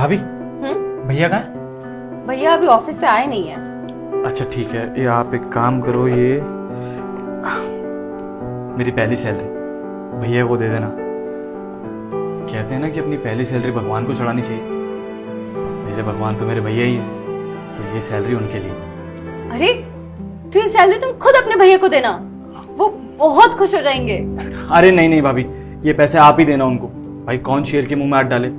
भाभी, हम्म। भैया कहाँ है? भैया अभी ऑफिस से आए नहीं है। अच्छा ठीक है, ये आप एक काम करो, ये मेरी पहली सैलरी भैया को दे देना। कहते हैं ना कि अपनी पहली सैलरी भगवान को चढ़ानी चाहिए। मेरे भगवान तो मेरे भैया ही हैं, तो ये सैलरी उनके लिए। अरे तो ये सैलरी तुम खुद अपने भैया को देना, वो बहुत खुश हो जाएंगे। अरे नहीं नहीं भाभी, ये पैसे आप ही देना उनको। भाई कौन शेर के मुंह में हाथ डाले।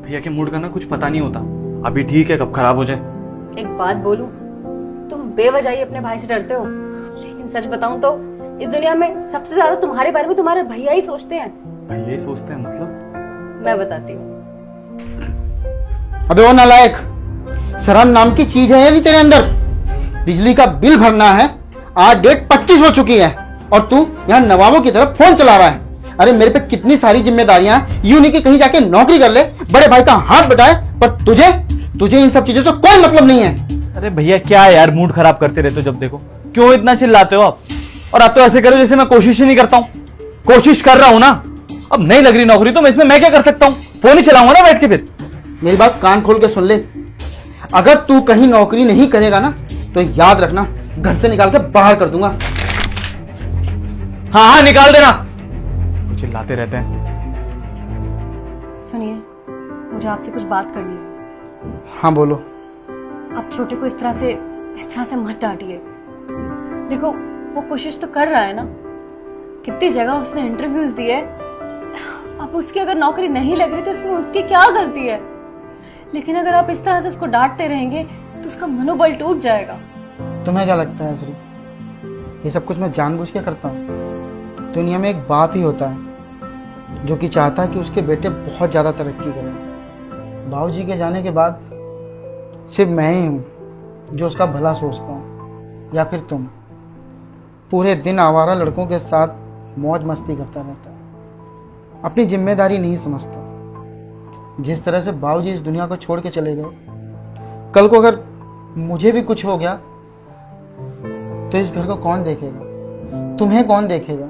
भैया के मूड का ना कुछ पता नहीं होता, अभी ठीक है कब खराब हो जाए। एक बात बोलूं, तुम बेवजह ही अपने भाई से डरते हो, लेकिन सच बताऊं तो इस दुनिया में सबसे ज्यादा तुम्हारे बारे में तुम्हारे भैया ही सोचते हैं। भैया ही सोचते हैं मतलब? मैं बताती हूँ। अबे वो नालायक, शर्म नाम की चीज है या नहीं तेरे अंदर? बिजली का बिल भरना है, आज डेट 25 हो चुकी है और तू यहाँ नवाबों की तरफ फोन चला रहा है। अरे मेरे पे कितनी सारी जिम्मेदारियां हैं, यूं नहीं कि कहीं जाके नौकरी कर ले, बड़े भाई का हाथ बटाए, पर तुझे इन सब चीजों से कोई मतलब नहीं है। अरे भैया क्या है यार, मूड खराब करते रहते हो जब देखो। क्यों इतना चिल्लाते हो आप? और आप तो ऐसे करो जैसे मैं कोशिश ही नहीं करता हूँ। कोशिश कर रहा हूँ ना। अब नहीं लग रही नौकरी तो मैं क्या कर सकता हूँ? फोन ही चलाऊंगा ना बैठ के। फिर मेरी बात कान खोल के सुन ले, अगर तू कहीं नौकरी नहीं करेगा ना तो याद रखना, घर से निकाल के बाहर कर दूंगा। हाँ हाँ निकाल देना। चिल्लाते रहते हैं। सुनिए, मुझे आपसे कुछ बात करनी है। हाँ बोलो। आप छोटे को इस तरह से मत डांटिए। देखो वो कोशिश तो कर रहा है ना, कितनी जगह उसने इंटरव्यूज दिए। अब उसकी अगर नौकरी नहीं लग रही तो इसमें उसकी क्या गलती है? लेकिन अगर आप इस तरह से उसको डांटते रहेंगे तो उसका मनोबल टूट जाएगा। तुम्हें क्या लगता है श्री, ये सब कुछ मैं जानबूझ के करता हूँ? दुनिया में एक बाप ही होता है जो कि चाहता है कि उसके बेटे बहुत ज़्यादा तरक्की करें। बाबूजी के जाने के बाद सिर्फ मैं ही हूँ जो उसका भला सोचता हूँ, या फिर तुम? पूरे दिन आवारा लड़कों के साथ मौज मस्ती करता रहता है, अपनी जिम्मेदारी नहीं समझता। जिस तरह से बाबूजी इस दुनिया को छोड़ के चले गए, कल को अगर मुझे भी कुछ हो गया तो इस घर को कौन देखेगा? तुम्हें कौन देखेगा?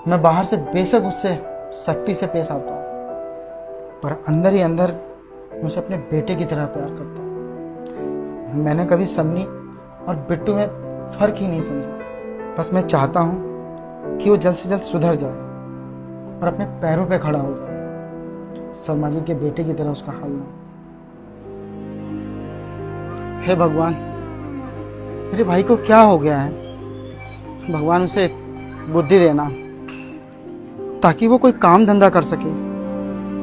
मैं बाहर से बेशक उससे सख्ती से पेश आता हूँ, पर अंदर ही अंदर मुझे अपने बेटे की तरह प्यार करता हूँ। मैंने कभी सन्नी और बिट्टू में फर्क ही नहीं समझा। बस मैं चाहता हूँ कि वो जल्द से जल्द सुधर जाए और अपने पैरों पे खड़ा हो जाए। शर्मा जी के बेटे की तरह उसका हाल ना। हे भगवान, मेरे भाई को क्या हो गया है? भगवान उसे बुद्धि देना ताकि वो कोई काम धंधा कर सके।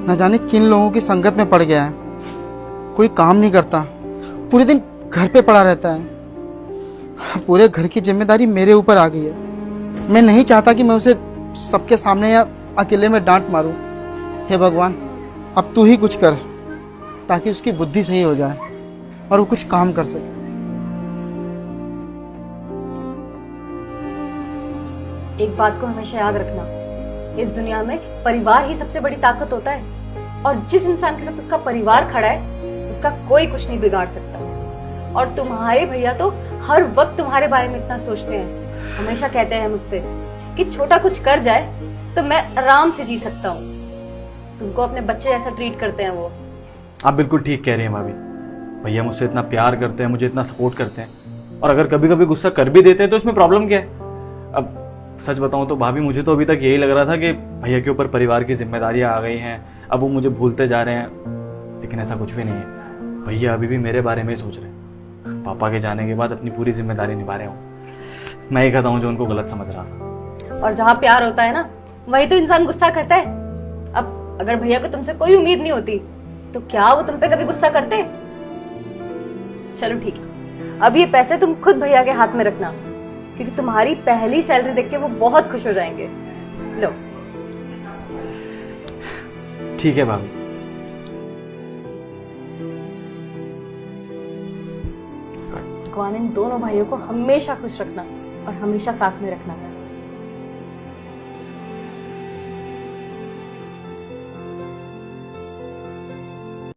न जाने किन लोगों की संगत में पड़ गया है, कोई काम नहीं करता, पूरे दिन घर पे पड़ा रहता है। पूरे घर की जिम्मेदारी मेरे ऊपर आ गई है। मैं नहीं चाहता कि मैं उसे सबके सामने या अकेले में डांट मारूं। हे भगवान, अब तू ही कुछ कर ताकि उसकी बुद्धि सही हो जाए और वो कुछ काम कर सके। एक बात को हमेशा याद रखना, इस दुनिया में परिवार ही सबसे बड़ी ताकत होता है, और जिस इंसान के साथ उसका परिवार खड़ा है उसका कोई कुछ नहीं बिगाड़ सकता। और तुम्हारे भैया तो हर वक्त तुम्हारे बारे में इतना सोचते हैं। हमेशा कहते हैं मुझसे कि छोटा कुछ कर जाए तो मैं आराम से जी सकता हूँ। तुमको अपने बच्चे जैसा ट्रीट करते हैं वो। आप बिल्कुल ठीक कह रही हैं भाभी। भैया मुझसे इतना प्यार करते हैं, मुझे इतना सपोर्ट करते हैं, और अगर कभी कभी गुस्सा कर भी देते हैं तो इसमें प्रॉब्लम क्या है? अब सच बताऊं तो भाभी, मुझे तो अभी तक यही लग रहा था कि भैया के ऊपर परिवार की जिम्मेदारियां आ गई हैं, अब वो मुझे भूलते जा रहे हैं। लेकिन ऐसा कुछ भी नहीं है। भैया अभी भी मेरे बारे में ही सोच रहे हैं। पापा के जाने के बाद अपनी पूरी जिम्मेदारी निभा रहे हूँ। मैं ही कहता हूँ जो उनको गलत समझ रहा था। और जहाँ प्यार होता है ना, वही तो इंसान गुस्सा करता है। अब अगर भैया को तुमसे कोई उम्मीद नहीं होती तो क्या वो तुम पे कभी गुस्सा करते? चलो ठीक है, अब ये पैसे तुम खुद भैया के हाथ में रखना, क्योंकि तुम्हारी पहली सैलरी देख के वो बहुत खुश हो जाएंगे। लो। ठीक है भाभी। भगवान इन दोनों भाइयों को हमेशा खुश रखना और हमेशा साथ में रखना।